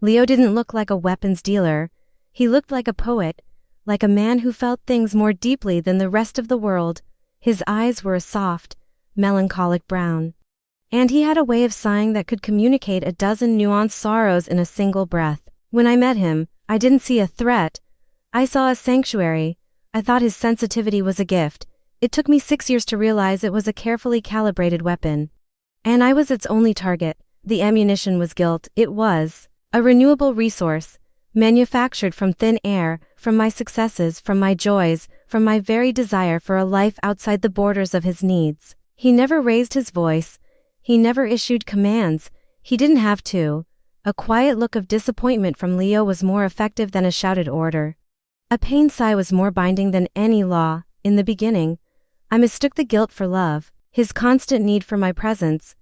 Leo didn't look like a weapons dealer. He looked like a poet, like a man who felt things more deeply than the rest of the world. His eyes were a soft, melancholic brown. And he had a way of sighing that could communicate a dozen nuanced sorrows in a single breath. When I met him, I didn't see a threat. I saw a sanctuary. I thought his sensitivity was a gift. It took me 6 years to realize it was a carefully calibrated weapon. And I was its only target. The ammunition was guilt. It was a renewable resource, manufactured from thin air, from my successes, from my joys, from my very desire for a life outside the borders of his needs. He never raised his voice. He never issued commands. He didn't have to. A quiet look of disappointment from Leo was more effective than a shouted order. A pained sigh was more binding than any law. In the beginning, I mistook the guilt for love, his constant need for my presence,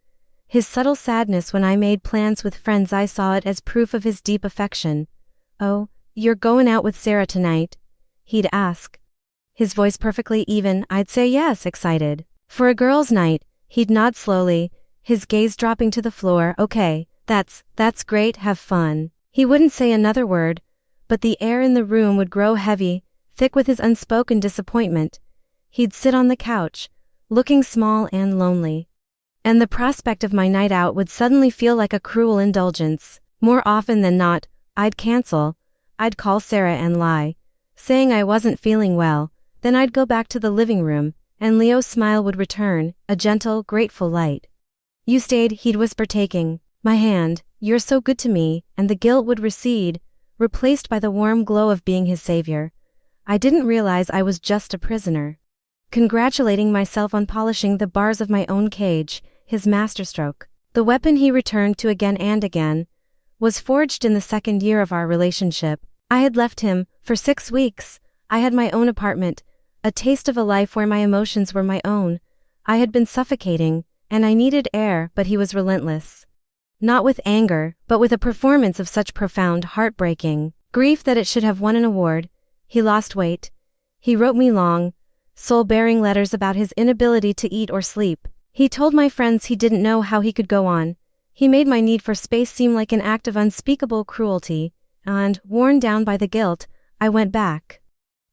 his subtle sadness when I made plans with friends. I saw it as proof of his deep affection. "Oh, you're going out with Sarah tonight?" he'd ask. His voice perfectly even. I'd say yes, excited. "For a girls' night," he'd nod slowly, his gaze dropping to the floor. "Okay, that's great, have fun." He wouldn't say another word, but the air in the room would grow heavy, thick with his unspoken disappointment. He'd sit on the couch, looking small and lonely. And the prospect of my night out would suddenly feel like a cruel indulgence. More often than not, I'd cancel. I'd call Sarah and lie, saying I wasn't feeling well. Then I'd go back to the living room, and Leo's smile would return, a gentle, grateful light. "You stayed," he'd whisper, taking my hand. "You're so good to me," and the guilt would recede, replaced by the warm glow of being his savior. I didn't realize I was just a prisoner, congratulating myself on polishing the bars of my own cage. His masterstroke, the weapon he returned to again and again, was forged in the second year of our relationship. I had left him for 6 weeks. I had my own apartment, a taste of a life where my emotions were my own. I had been suffocating, and I needed air, but he was relentless. Not with anger, but with a performance of such profound, heartbreaking grief that it should have won an award. He lost weight. He wrote me long, soul-bearing letters about his inability to eat or sleep. He told my friends he didn't know how he could go on. He made my need for space seem like an act of unspeakable cruelty, and, worn down by the guilt, I went back.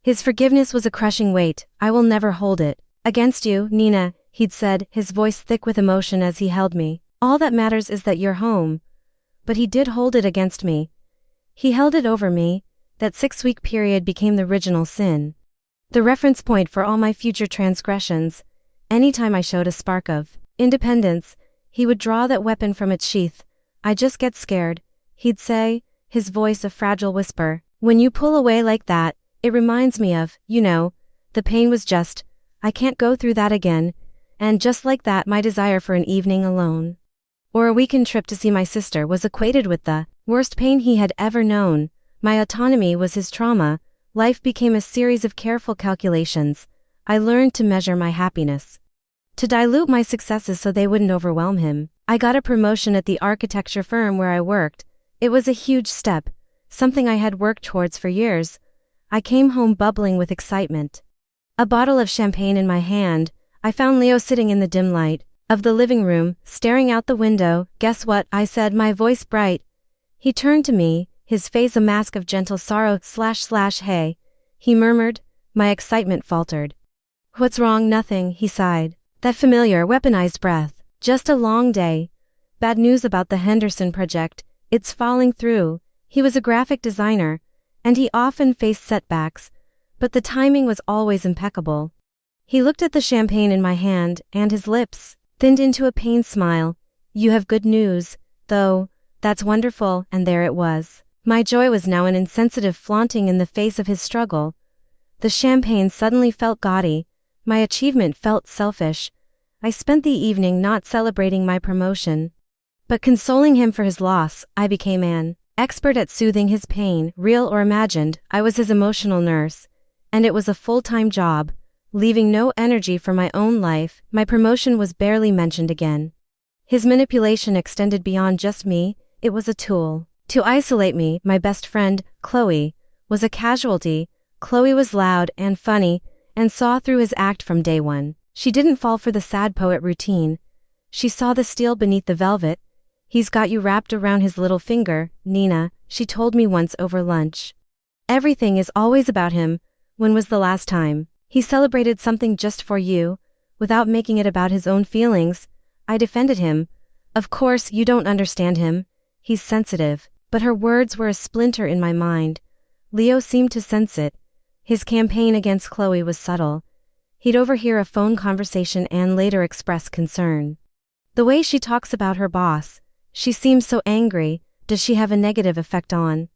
His forgiveness was a crushing weight. "I will never hold it against you, Nina," he'd said, his voice thick with emotion as he held me. "All that matters is that you're home." But he did hold it against me. He held it over me. That 6-week period became the original sin, the reference point for all my future transgressions. Anytime I showed a spark of independence, he would draw that weapon from its sheath. "I just get scared," he'd say, his voice a fragile whisper. "When you pull away like that, it reminds me of, the pain was just, I can't go through that again." And just like that, my desire for an evening alone, or a weekend trip to see my sister, was equated with the worst pain he had ever known. My autonomy was his trauma. Life became a series of careful calculations. I learned to measure my happiness, to dilute my successes so they wouldn't overwhelm him. I got a promotion at the architecture firm where I worked. It was a huge step, something I had worked towards for years. I came home bubbling with excitement, a bottle of champagne in my hand. I found Leo sitting in the dim light of the living room, staring out the window. "Guess what?" I said, my voice bright. He turned to me, his face a mask of gentle sorrow. / "Hey," he murmured. My excitement faltered. "What's wrong?" "Nothing," he sighed. That familiar, weaponized breath. "Just a long day. Bad news about the Henderson project. It's falling through." He was a graphic designer, and he often faced setbacks, but the timing was always impeccable. He looked at the champagne in my hand, and his lips thinned into a pained smile. "You have good news, though." "That's wonderful," and there it was. My joy was now an insensitive flaunting in the face of his struggle. The champagne suddenly felt gaudy. My achievement felt selfish. I spent the evening not celebrating my promotion, but consoling him for his loss. I became an expert at soothing his pain, real or imagined. I was his emotional nurse, and it was a full-time job, leaving no energy for my own life. My promotion was barely mentioned again. His manipulation extended beyond just me. It was a tool to isolate me. My best friend, Chloe, was a casualty. Chloe was loud and funny, and saw through his act from day one. She didn't fall for the sad poet routine. She saw the steel beneath the velvet. "He's got you wrapped around his little finger, Nina," she told me once over lunch. Everything is always about him. When was the last time he celebrated something just for you, without making it about his own feelings? I defended him. Of course, you don't understand him. He's sensitive. But her words were a splinter in my mind. Leo seemed to sense it. His campaign against Chloe was subtle. He'd overhear a phone conversation and later express concern. The way she talks about her boss, she seems so angry. Does she have a negative effect on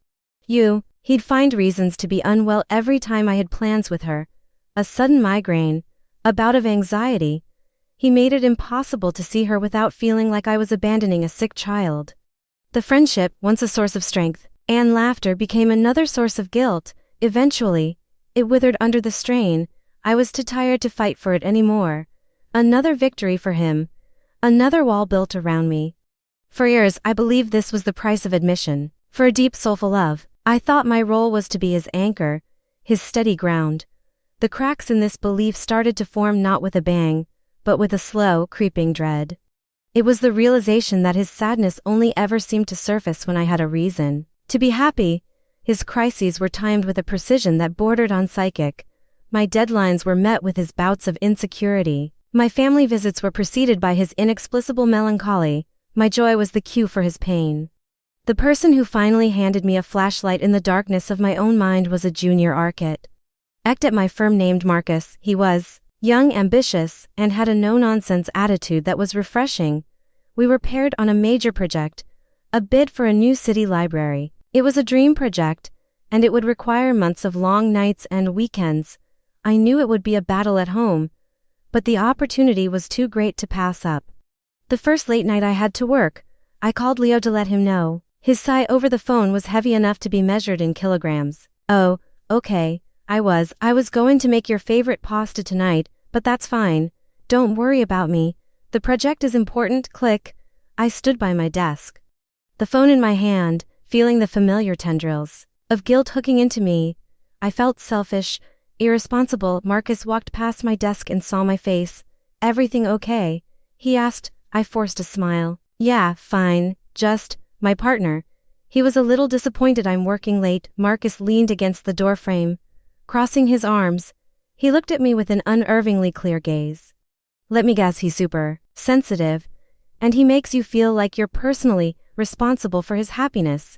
you? He'd find reasons to be unwell every time I had plans with her. A sudden migraine, a bout of anxiety. He made it impossible to see her without feeling like I was abandoning a sick child. The friendship, once a source of strength and laughter, became another source of guilt. Eventually, it withered under the strain. I was too tired to fight for it anymore. Another victory for him. Another wall built around me. For years, I believed this was the price of admission. For a deep, soulful love, I thought my role was to be his anchor, his steady ground. The cracks in this belief started to form not with a bang, but with a slow, creeping dread. It was the realization that his sadness only ever seemed to surface when I had a reason to be happy. His crises were timed with a precision that bordered on psychic. My deadlines were met with his bouts of insecurity. My family visits were preceded by his inexplicable melancholy. My joy was the cue for his pain. The person who finally handed me a flashlight in the darkness of my own mind was a junior architect at my firm named Marcus. He was young, ambitious, and had a no-nonsense attitude that was refreshing. We were paired on a major project, a bid for a new city library. It was a dream project, and it would require months of long nights and weekends. I knew it would be a battle at home, but the opportunity was too great to pass up. The first late night I had to work, I called Leo to let him know. His sigh over the phone was heavy enough to be measured in kilograms. Oh, okay. I was going to make your favorite pasta tonight, but that's fine. Don't worry about me. The project is important. Click. I stood by my desk, the phone in my hand, feeling the familiar tendrils of guilt hooking into me. I felt selfish, irresponsible. Marcus walked past my desk and saw my face. Everything okay? He asked. I forced a smile. Yeah, fine. Just my partner. He was a little disappointed I'm working late. Marcus leaned against the doorframe, crossing his arms. He looked at me with an unervingly clear gaze. Let me guess, he's super sensitive, and he makes you feel like you're personally responsible for his happiness.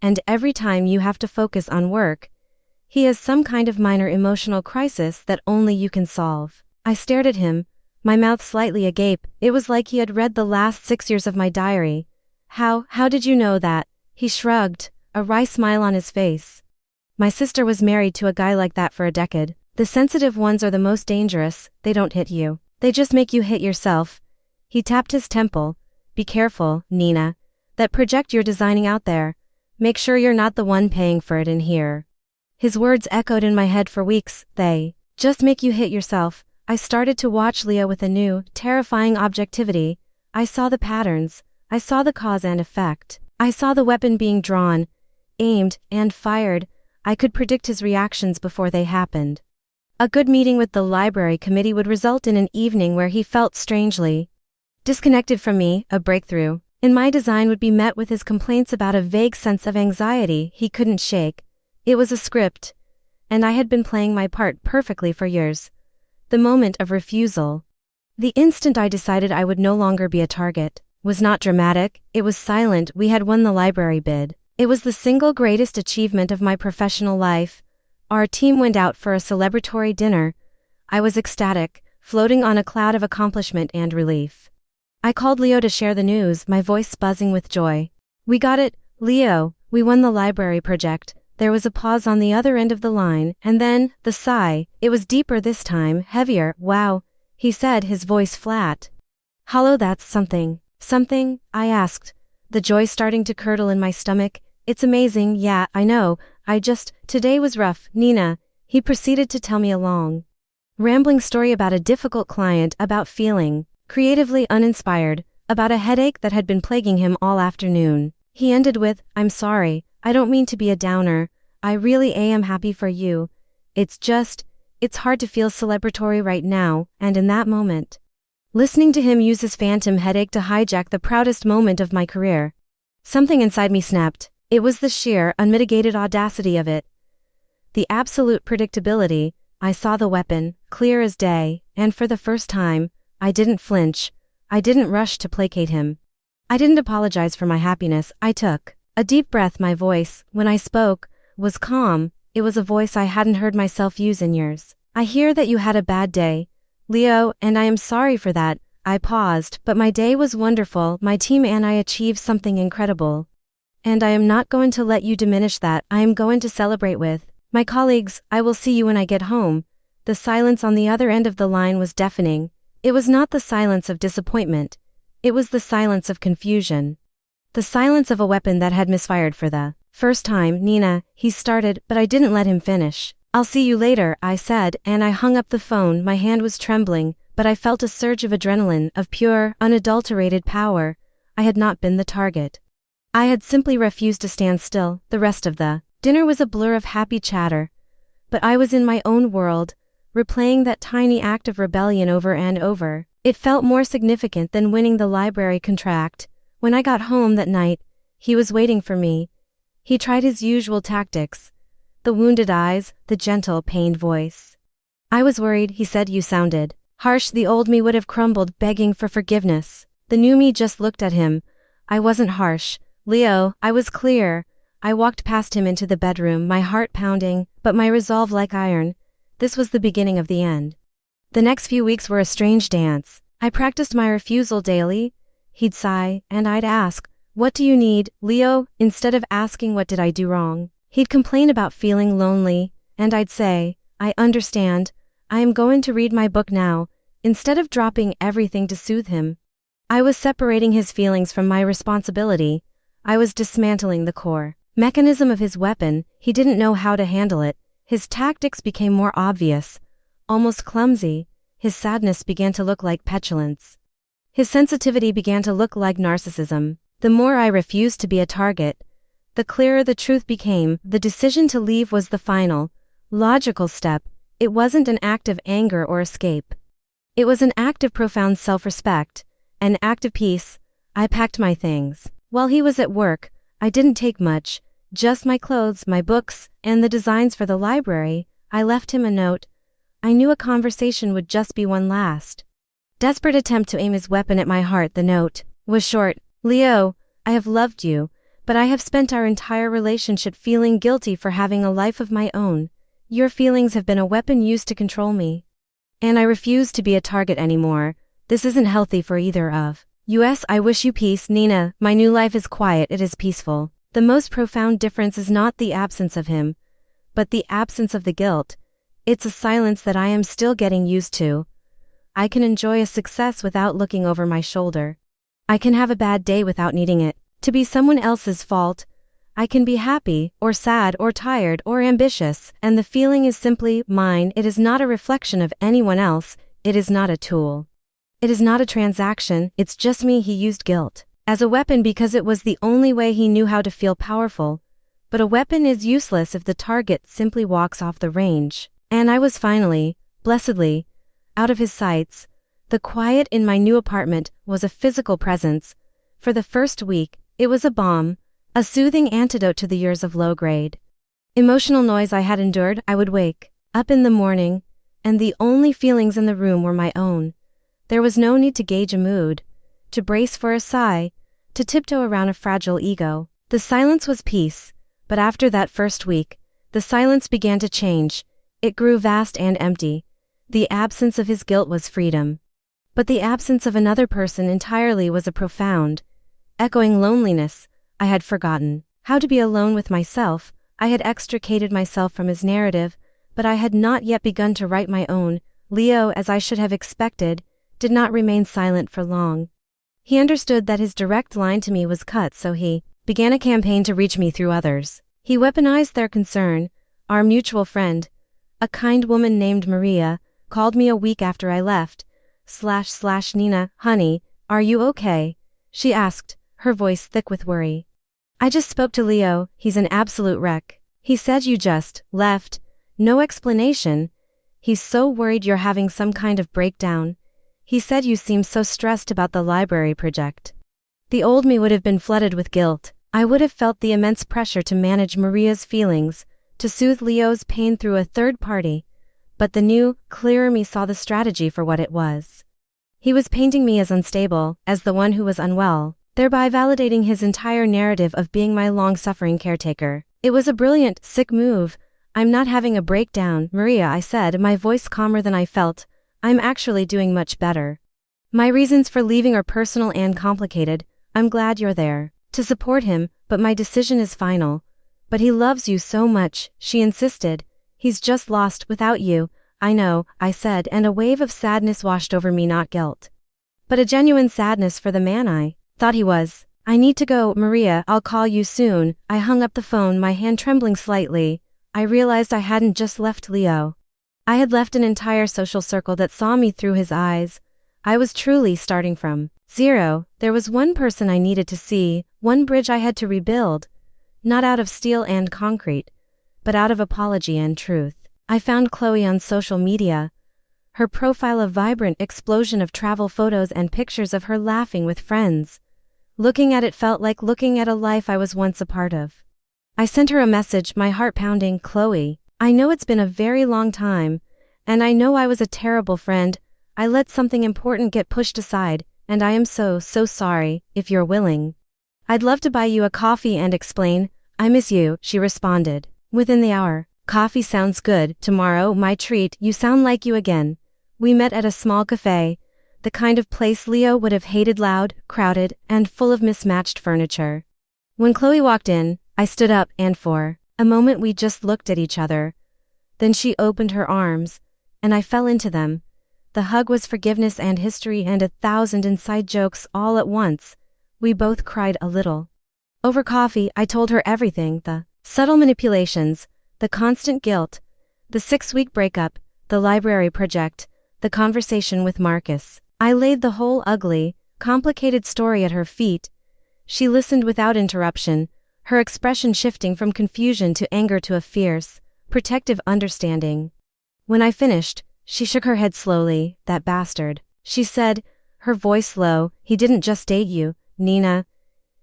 And every time you have to focus on work, he has some kind of minor emotional crisis that only you can solve. I stared at him, my mouth slightly agape. It was like he had read the last 6 years of my diary. How did you know that? He shrugged, a wry smile on his face. My sister was married to a guy like that for a decade. The sensitive ones are the most dangerous. They don't hit you. They just make you hit yourself. He tapped his temple. Be careful, Nina. That project you're designing out there. Make sure you're not the one paying for it in here. His words echoed in my head for weeks. They just make you hit yourself. I started to watch Leo with a new, terrifying objectivity. I saw the patterns. I saw the cause and effect. I saw the weapon being drawn, aimed, and fired. I could predict his reactions before they happened. A good meeting with the library committee would result in an evening where he felt strangely disconnected from me. A breakthrough in my design would be met with his complaints about a vague sense of anxiety he couldn't shake. It was a script, and I had been playing my part perfectly for years. The moment of refusal, the instant I decided I would no longer be a target, was not dramatic. It was silent. We had won the library bid. It was the single greatest achievement of my professional life. Our team went out for a celebratory dinner. I was ecstatic, floating on a cloud of accomplishment and relief. I called Leo to share the news, my voice buzzing with joy. We got it, Leo. We won the library project. There was a pause on the other end of the line, and then, the sigh. It was deeper this time, heavier. Wow, he said, his voice flat. Hollow. That's something. Something? I asked, the joy starting to curdle in my stomach. It's amazing. Yeah, I know. Today was rough, Nina. He proceeded to tell me a long, rambling story about a difficult client, about feeling creatively uninspired, about a headache that had been plaguing him all afternoon. He ended with, I'm sorry, I don't mean to be a downer. I really am happy for you. It's hard to feel celebratory right now, and in that moment. Listening to him use his phantom headache to hijack the proudest moment of my career. Something inside me snapped. It was the sheer, unmitigated audacity of it. The absolute predictability. I saw the weapon, clear as day, and for the first time, I didn't flinch. I didn't rush to placate him. I didn't apologize for my happiness. I took a deep breath. My voice, when I spoke, was calm. It was a voice I hadn't heard myself use in years. I hear that you had a bad day, Leo, and I am sorry for that. I paused, but my day was wonderful. My team and I achieved something incredible. And I am not going to let you diminish that. I am going to celebrate with my colleagues. I will see you when I get home. The silence on the other end of the line was deafening. It was not the silence of disappointment. It was the silence of confusion. The silence of a weapon that had misfired for the first time. Nina, he started, but I didn't let him finish. I'll see you later, I said, and I hung up the phone. My hand was trembling, but I felt a surge of adrenaline, of pure, unadulterated power. I had not been the target. I had simply refused to stand still. The rest of the dinner was a blur of happy chatter. But I was in my own world, replaying that tiny act of rebellion over and over. It felt more significant than winning the library contract. When I got home that night, he was waiting for me. He tried his usual tactics. The wounded eyes, the gentle, pained voice. I was worried, he said. You sounded harsh. The old me would have crumbled, begging for forgiveness. The new me just looked at him. I wasn't harsh, Leo, I was clear. I walked past him into the bedroom, my heart pounding, but my resolve like iron. This was the beginning of the end. The next few weeks were a strange dance. I practiced my refusal daily. He'd sigh, and I'd ask, "What do you need, Leo?" instead of asking what did I do wrong. He'd complain about feeling lonely, and I'd say, "I understand. I am going to read my book now," instead of dropping everything to soothe him. I was separating his feelings from my responsibility. I was dismantling the core mechanism of his weapon. He didn't know how to handle it. His tactics became more obvious, almost clumsy. His sadness began to look like petulance. His sensitivity began to look like narcissism. The more I refused to be a target, the clearer the truth became. The decision to leave was the final, logical step. It wasn't an act of anger or escape. It was an act of profound self-respect, an act of peace. I packed my things. While he was at work, I didn't take much, just my clothes, my books, and the designs for the library. I left him a note. I knew a conversation would just be one last desperate attempt to aim his weapon at my heart. The note was short. Leo, I have loved you, but I have spent our entire relationship feeling guilty for having a life of my own. Your feelings have been a weapon used to control me. And I refuse to be a target anymore. This isn't healthy for either of us. I wish you peace, Nina. My new life is quiet, it is peaceful. The most profound difference is not the absence of him, but the absence of the guilt. It's a silence that I am still getting used to. I can enjoy a success without looking over my shoulder. I can have a bad day without needing it to be someone else's fault. I can be happy, or sad, or tired, or ambitious, and the feeling is simply mine. It is not a reflection of anyone else. It is not a tool. It is not a transaction. It's just me. He used guilt as a weapon because it was the only way he knew how to feel powerful. But a weapon is useless if the target simply walks off the range. And I was finally, blessedly, out of his sights. The quiet in my new apartment was a physical presence. For the first week, it was a balm, a soothing antidote to the years of low-grade emotional noise I had endured. I would wake up in the morning, and the only feelings in the room were my own. There was no need to gauge a mood, to brace for a sigh, to tiptoe around a fragile ego. The silence was peace, but after that first week, the silence began to change. It grew vast and empty. The absence of his guilt was freedom. But the absence of another person entirely was a profound, echoing loneliness. I had forgotten how to be alone with myself. I had extricated myself from his narrative, but I had not yet begun to write my own. Leo, as I should have expected, did not remain silent for long. He understood that his direct line to me was cut, so he began a campaign to reach me through others. He weaponized their concern. Our mutual friend, a kind woman named Maria, called me a week after I left. Nina, honey, are you okay? She asked, her voice thick with worry. I just spoke to Leo. He's an absolute wreck. He said you just left. No explanation. He's so worried you're having some kind of breakdown. He said you seem so stressed about the library project. The old me would have been flooded with guilt. I would have felt the immense pressure to manage Maria's feelings, to soothe Leo's pain through a third party, but the new, clearer me saw the strategy for what it was. He was painting me as unstable, as the one who was unwell, thereby validating his entire narrative of being my long-suffering caretaker. It was a brilliant, sick move. I'm not having a breakdown, Maria, I said, my voice calmer than I felt. I'm actually doing much better. My reasons for leaving are personal and complicated. I'm glad you're there to support him, but my decision is final. But he loves you so much, she insisted. He's just lost without you. I know, I said, and a wave of sadness washed over me, not guilt, but a genuine sadness for the man I thought he was. I need to go, Maria, I'll call you soon. I hung up the phone, my hand trembling slightly. I realized I hadn't just left Leo. I had left an entire social circle that saw me through his eyes. I was truly starting from zero. There was one person I needed to see, one bridge I had to rebuild, not out of steel and concrete, but out of apology and truth. I found Chloe on social media. Her profile a vibrant explosion of travel photos and pictures of her laughing with friends. Looking at it felt like looking at a life I was once a part of. I sent her a message, my heart pounding. Chloe, I know it's been a very long time, and I know I was a terrible friend. I let something important get pushed aside, and I am so sorry. If you're willing, I'd love to buy you a coffee and explain. I miss you, she responded. Within the hour. Coffee sounds good. Tomorrow, my treat. You sound like you again. We met at a small cafe, the kind of place Leo would have hated, loud, crowded, and full of mismatched furniture. When Chloe walked in, I stood up, and for a moment we just looked at each other. Then she opened her arms, and I fell into them. The hug was forgiveness and history and 1,000 inside jokes all at once. We both cried a little. Over coffee, I told her everything, the subtle manipulations, the constant guilt, the 6-week breakup, the library project, the conversation with Marcus. I laid the whole ugly, complicated story at her feet. She listened without interruption, her expression shifting from confusion to anger to a fierce, protective understanding. When I finished, she shook her head slowly. That bastard, she said, her voice low. He didn't just date you, Nina.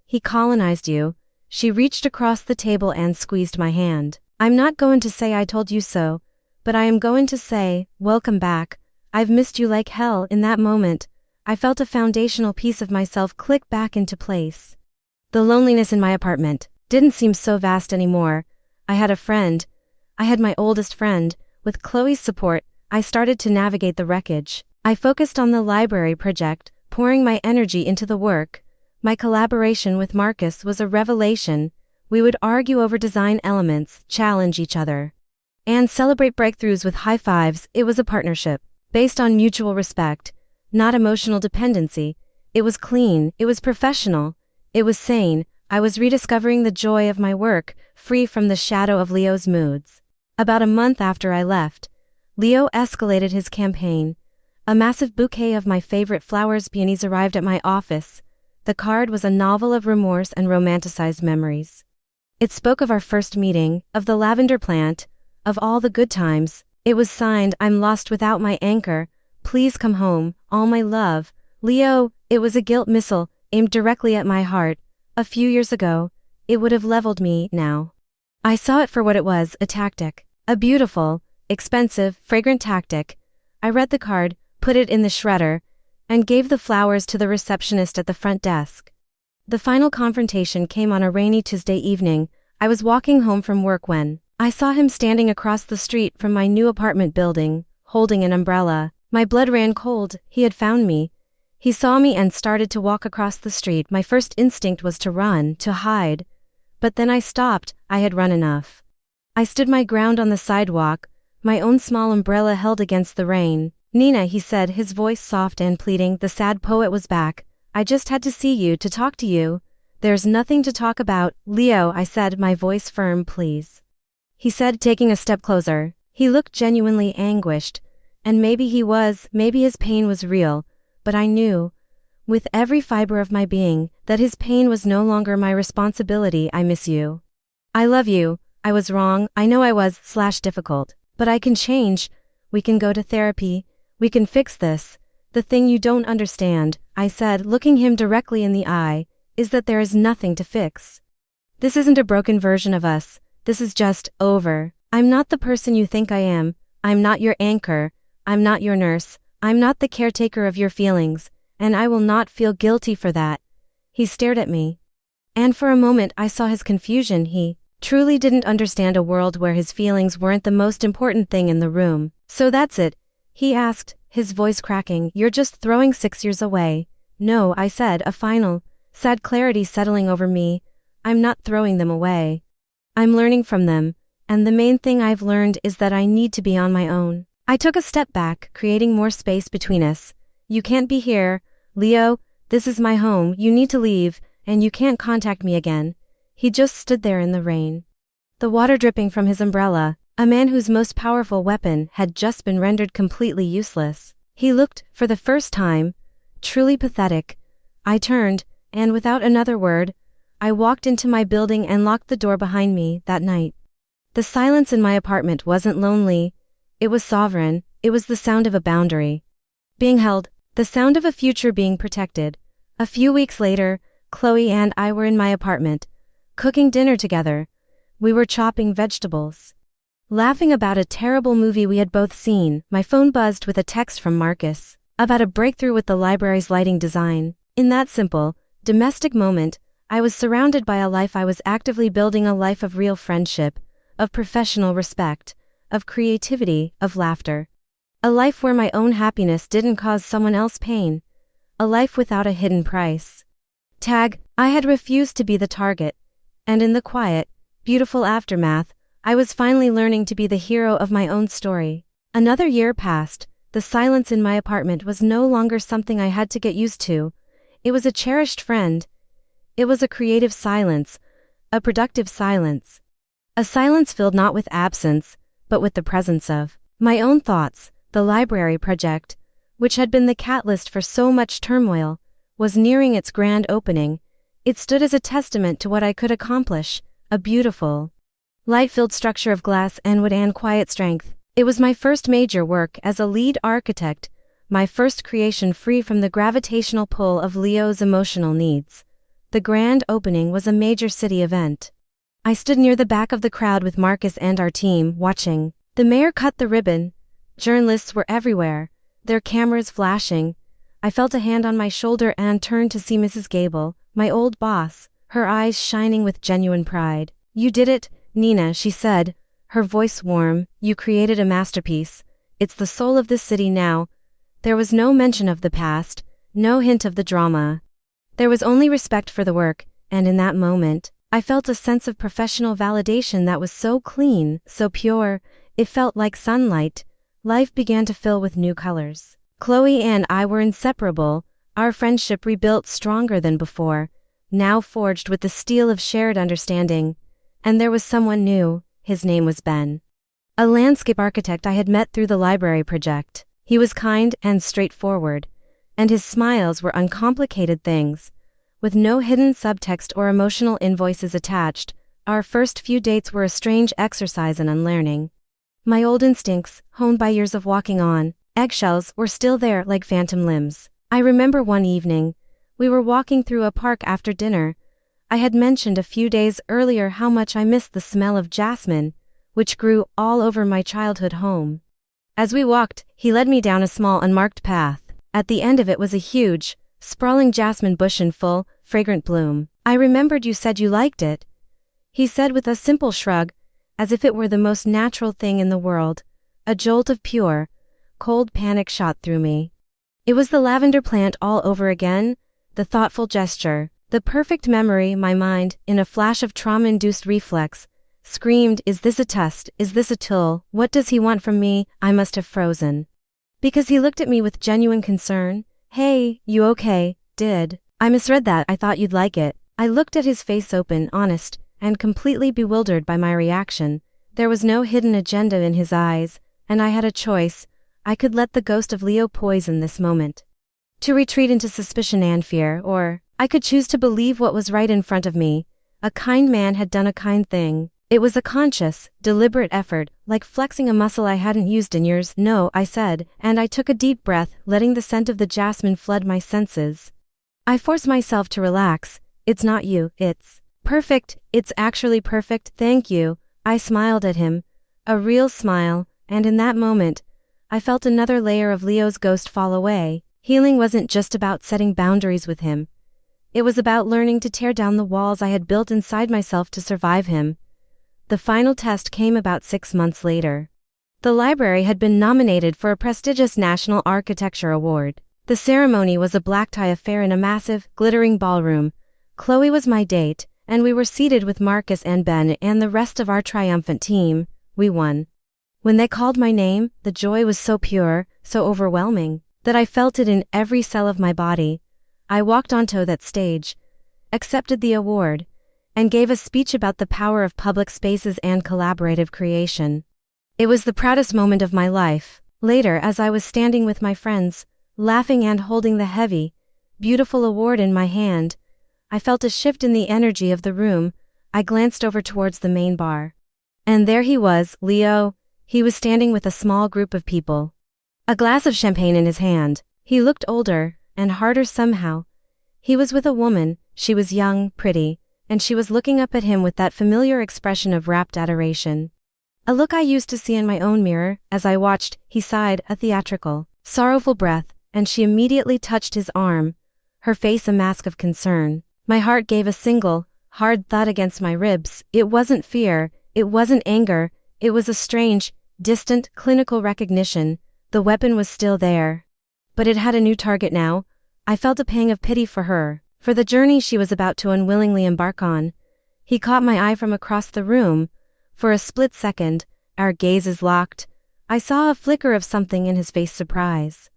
He colonized you. She reached across the table and squeezed my hand. I'm not going to say I told you so, but I am going to say, welcome back. I've missed you like hell. In that moment, I felt a foundational piece of myself click back into place. The loneliness in my apartment didn't seem so vast anymore. I had a friend. I had my oldest friend. With Chloe's support, I started to navigate the wreckage. I focused on the library project, pouring my energy into the work. My collaboration with Marcus was a revelation. We would argue over design elements, challenge each other, and celebrate breakthroughs with high fives. It was a partnership based on mutual respect, not emotional dependency. It was clean, it was professional, it was sane. I was rediscovering the joy of my work, free from the shadow of Leo's moods. About a month after I left, Leo escalated his campaign. A massive bouquet of my favorite flowers, peonies, arrived at my office. The card was a novel of remorse and romanticized memories. It spoke of our first meeting, of the lavender plant, of all the good times. It was signed, I'm lost without my anchor. Please come home, all my love. Leo. It was a guilt missile, aimed directly at my heart. A few years ago, it would have leveled me. Now, I saw it for what it was, a tactic. A beautiful, expensive, fragrant tactic. I read the card, put it in the shredder, and gave the flowers to the receptionist at the front desk. The final confrontation came on a rainy Tuesday evening. I was walking home from work when I saw him standing across the street from my new apartment building, holding an umbrella. My blood ran cold. He had found me. He saw me and started to walk across the street. My first instinct was to run, to hide. But then I stopped. I had run enough. I stood my ground on the sidewalk, my own small umbrella held against the rain. Nina, he said, his voice soft and pleading. The sad poet was back. I just had to see you, to talk to you. There's nothing to talk about. Leo, I said, my voice firm. Please. He said, taking a step closer. He looked genuinely anguished. And maybe he was, maybe his pain was real, but I knew, with every fiber of my being, that his pain was no longer my responsibility. I miss you. I love you. I was wrong. I know I was difficult, but I can change. We can go to therapy. We can fix this. The thing you don't understand, I said, looking him directly in the eye, is that there is nothing to fix. This isn't a broken version of us. This is just over. I'm not the person you think I am. I'm not your anchor. I'm not your nurse. I'm not the caretaker of your feelings, and I will not feel guilty for that. He stared at me. And for a moment I saw his confusion. He truly didn't understand a world where his feelings weren't the most important thing in the room. So that's it? He asked, his voice cracking. You're just throwing 6 years away. No, I said, a final, sad clarity settling over me. I'm not throwing them away. I'm learning from them, and the main thing I've learned is that I need to be on my own. I took a step back, creating more space between us. You can't be here, Leo. This is my home. You need to leave, and you can't contact me again. He just stood there in the rain, the water dripping from his umbrella. A man whose most powerful weapon had just been rendered completely useless. He looked, for the first time, truly pathetic. I turned, and without another word, I walked into my building and locked the door behind me. That night, the silence in my apartment wasn't lonely. It was sovereign. It was the sound of a boundary being held, the sound of a future being protected. A few weeks later, Chloe and I were in my apartment, cooking dinner together. We were chopping vegetables, laughing about a terrible movie we had both seen. My phone buzzed with a text from Marcus about a breakthrough with the library's lighting design. In that simple, domestic moment, I was surrounded by a life I was actively building, a life of real friendship, of professional respect, of creativity, of laughter. A life where my own happiness didn't cause someone else pain. A life without a hidden price tag. I had refused to be the target, and in the quiet, beautiful aftermath, I was finally learning to be the hero of my own story. Another year passed. The silence in my apartment was no longer something I had to get used to. It was a cherished friend. It was a creative silence, a productive silence. A silence filled not with absence, but with the presence of my own thoughts. The library project, which had been the catalyst for so much turmoil, was nearing its grand opening. It stood as a testament to what I could accomplish, a beautiful, light-filled structure of glass and wood and quiet strength. It was my first major work as a lead architect, my first creation free from the gravitational pull of Leo's emotional needs. The grand opening was a major city event. I stood near the back of the crowd with Marcus and our team, watching. The mayor cut the ribbon. Journalists were everywhere, their cameras flashing. I felt a hand on my shoulder and turned to see Mrs. Gable, my old boss, her eyes shining with genuine pride. You did it, Nina, she said, her voice warm. You created a masterpiece. It's the soul of this city now. There was no mention of the past, no hint of the drama. There was only respect for the work, and in that moment, I felt a sense of professional validation that was so clean, so pure. It felt like sunlight. Life began to fill with new colors. Chloe and I were inseparable, our friendship rebuilt stronger than before, now forged with the steel of shared understanding. And there was someone new. His name was Ben. A landscape architect I had met through the library project. He was kind and straightforward, and his smiles were uncomplicated things, with no hidden subtext or emotional invoices attached. Our first few dates were a strange exercise in unlearning. My old instincts, honed by years of walking on eggshells, were still there like phantom limbs. I remember one evening, we were walking through a park after dinner. I had mentioned a few days earlier how much I missed the smell of jasmine, which grew all over my childhood home. As we walked, he led me down a small unmarked path. At the end of it was a huge, sprawling jasmine bush in full, fragrant bloom. I remembered you said you liked it, he said with a simple shrug, as if it were the most natural thing in the world. A jolt of pure, cold panic shot through me. It was the lavender plant all over again, the thoughtful gesture, the perfect memory. My mind, in a flash of trauma-induced reflex, screamed, is this a test? Is this a tool? What does he want from me? I must have frozen. Because he looked at me with genuine concern. Hey, you okay? Did I misread that? I thought you'd like it. I looked at his face, open, honest, and completely bewildered by my reaction. There was no hidden agenda in his eyes, and I had a choice. I could let the ghost of Leo poison this moment, to retreat into suspicion and fear, or I could choose to believe what was right in front of me. A kind man had done a kind thing. It was a conscious, deliberate effort, like flexing a muscle I hadn't used in years. No, I said, and I took a deep breath, letting the scent of the jasmine flood my senses. I forced myself to relax. It's not you, it's Perfect, it's actually perfect, thank you. I smiled at him, a real smile, and in that moment, I felt another layer of Leo's ghost fall away. Healing wasn't just about setting boundaries with him. It was about learning to tear down the walls I had built inside myself to survive him. The final test came about 6 months later. The library had been nominated for a prestigious National Architecture Award. The ceremony was a black tie affair in a massive, glittering ballroom. Chloe was my date, and we were seated with Marcus and Ben and the rest of our triumphant team. We won. When they called my name, the joy was so pure, so overwhelming, that I felt it in every cell of my body. I walked onto that stage, accepted the award, and gave a speech about the power of public spaces and collaborative creation. It was the proudest moment of my life. Later, as I was standing with my friends, laughing and holding the heavy, beautiful award in my hand, I felt a shift in the energy of the room. I glanced over towards the main bar. And there he was, Leo. He was standing with a small group of people. A glass of champagne in his hand. He looked older, and harder somehow. He was with a woman, she was young, pretty, and she was looking up at him with that familiar expression of rapt adoration. A look I used to see in my own mirror. As I watched, he sighed, a theatrical, sorrowful breath, and she immediately touched his arm, her face a mask of concern. My heart gave a single, hard thud against my ribs. It wasn't fear, it wasn't anger, it was a strange, distant, clinical recognition. The weapon was still there. But it had a new target now. I felt a pang of pity for her, for the journey she was about to unwillingly embark on. He caught my eye from across the room. For a split second, our gazes locked. I saw a flicker of something in his face, surprise,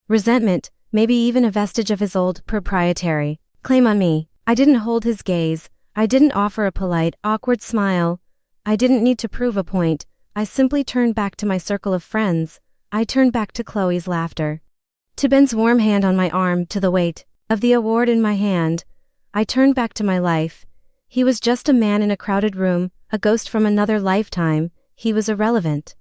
resentment, maybe even a vestige of his old, proprietary claim on me. I didn't hold his gaze. I didn't offer a polite, awkward smile. I didn't need to prove a point. I simply turned back to my circle of friends. I turned back to Chloe's laughter, to Ben's warm hand on my arm, to the weight of the award in my hand. I turned back to my life. He was just a man in a crowded room, a ghost from another lifetime. He was irrelevant.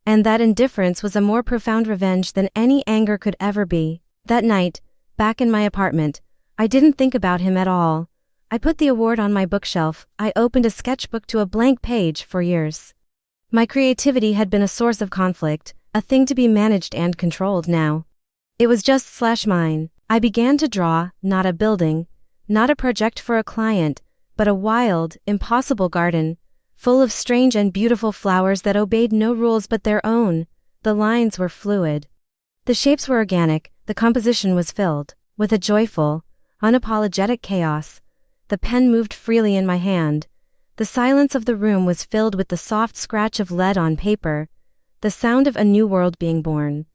And that indifference was a more profound revenge than any anger could ever be. That night, back in my apartment, I didn't think about him at all. I put the award on my bookshelf. I opened a sketchbook to a blank page. For years, my creativity had been a source of conflict, a thing to be managed and controlled. Now, it was just mine. I began to draw, not a building, not a project for a client, but a wild, impossible garden, full of strange and beautiful flowers that obeyed no rules but their own. The lines were fluid. The shapes were organic. The composition was filled with a joyful, unapologetic chaos. The pen moved freely in my hand. The silence of the room was filled with the soft scratch of lead on paper, the sound of a new world being born.